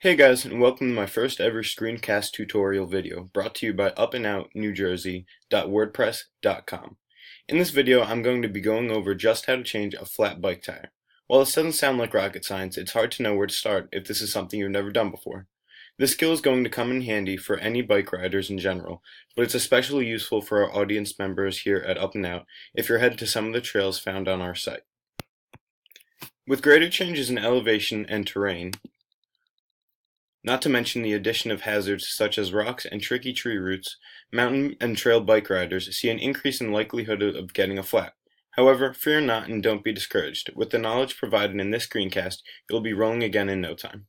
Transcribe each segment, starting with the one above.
Hey guys, and welcome to my first ever screencast tutorial video brought to you by upandoutnewjersey.wordpress.com. In this video, I'm going to be going over just how to change a flat bike tire. While this doesn't sound like rocket science, it's hard to know where to start if this is something you've never done before. This skill is going to come in handy for any bike riders in general, but it's especially useful for our audience members here at Up and Out if you're headed to some of the trails found on our site. With greater changes in elevation and terrain, not to mention the addition of hazards such as rocks and tricky tree roots, mountain and trail bike riders see an increase in likelihood of getting a flat. However, fear not and don't be discouraged. With the knowledge provided in this screencast, you'll be rolling again in no time.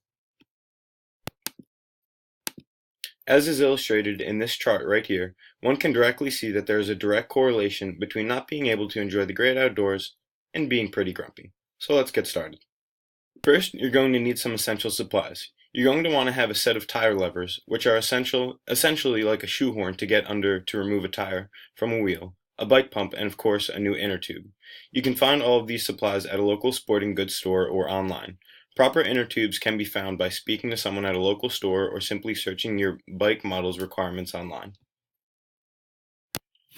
As is illustrated in this chart right here, one can directly see that there is a direct correlation between not being able to enjoy the great outdoors and being pretty grumpy. So let's get started. First, you're going to need some essential supplies. You're going to want to have a set of tire levers, which are essentially like a shoehorn to get under to remove a tire from a wheel, a bike pump, and of course a new inner tube. You can find all of these supplies at a local sporting goods store or online. Proper inner tubes can be found by speaking to someone at a local store or simply searching your bike model's requirements online.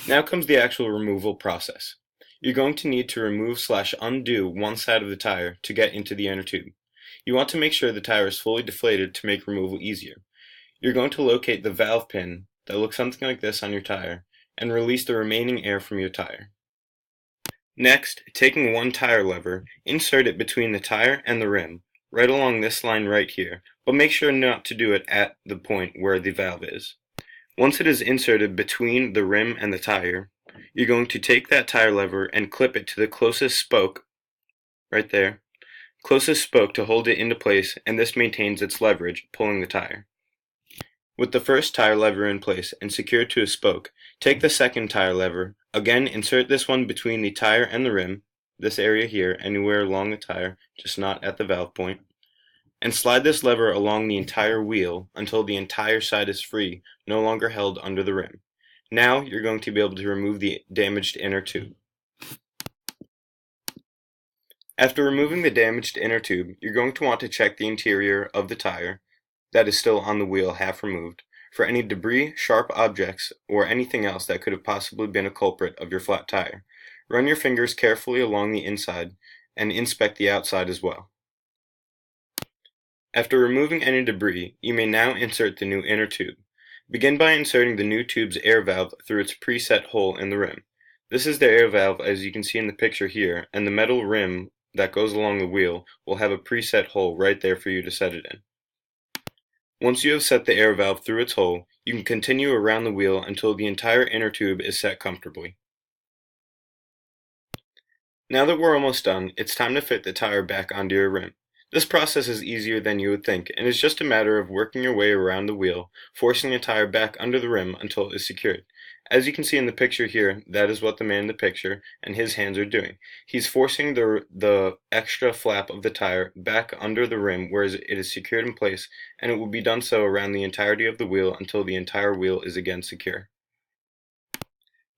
Now comes the actual removal process. You're going to need to remove/undo one side of the tire to get into the inner tube. You want to make sure the tire is fully deflated to make removal easier. You're going to locate the valve pin that looks something like this on your tire and release the remaining air from your tire. Next, taking one tire lever, insert it between the tire and the rim, right along this line right here, but make sure not to do it at the point where the valve is. Once it is inserted between the rim and the tire, you're going to take that tire lever and clip it to the closest spoke, right there, closest spoke to hold it into place, and this maintains its leverage, pulling the tire. With the first tire lever in place and secured to a spoke, take the second tire lever, again insert this one between the tire and the rim, this area here, anywhere along the tire, just not at the valve point, and slide this lever along the entire wheel until the entire side is free, no longer held under the rim. Now you're going to be able to remove the damaged inner tube. After removing the damaged inner tube, you're going to want to check the interior of the tire that is still on the wheel half removed for any debris, sharp objects, or anything else that could have possibly been a culprit of your flat tire. Run your fingers carefully along the inside and inspect the outside as well. After removing any debris, you may now insert the new inner tube. Begin by inserting the new tube's air valve through its preset hole in the rim. This is the air valve as you can see in the picture here, and the metal rim that goes along the wheel will have a preset hole right there for you to set it in. Once you have set the air valve through its hole, you can continue around the wheel until the entire inner tube is set comfortably. Now that we're almost done, it's time to fit the tire back onto your rim. This process is easier than you would think, and is just a matter of working your way around the wheel, forcing the tire back under the rim until it is secured. As you can see in the picture here, that is what the man in the picture and his hands are doing. He's forcing the extra flap of the tire back under the rim where it is secured in place, and it will be done so around the entirety of the wheel until the entire wheel is again secure.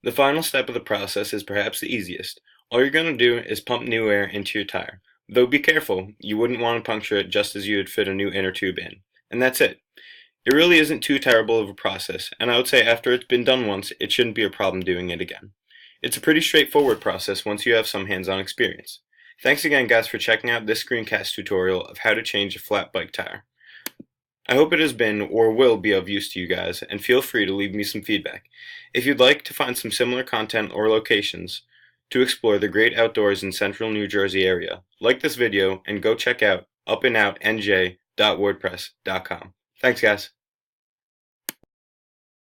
The final step of the process is perhaps the easiest. All you're going to do is pump new air into your tire. Though be careful, you wouldn't want to puncture it just as you would fit a new inner tube in. And that's it. It really isn't too terrible of a process, and I would say after it's been done once, it shouldn't be a problem doing it again. It's a pretty straightforward process once you have some hands-on experience. Thanks again guys for checking out this screencast tutorial of how to change a flat bike tire. I hope it has been or will be of use to you guys, and feel free to leave me some feedback. If you'd like to find some similar content or locations to explore the great outdoors in central New Jersey area, like this video and go check out upandoutnj.wordpress.com. Thanks guys.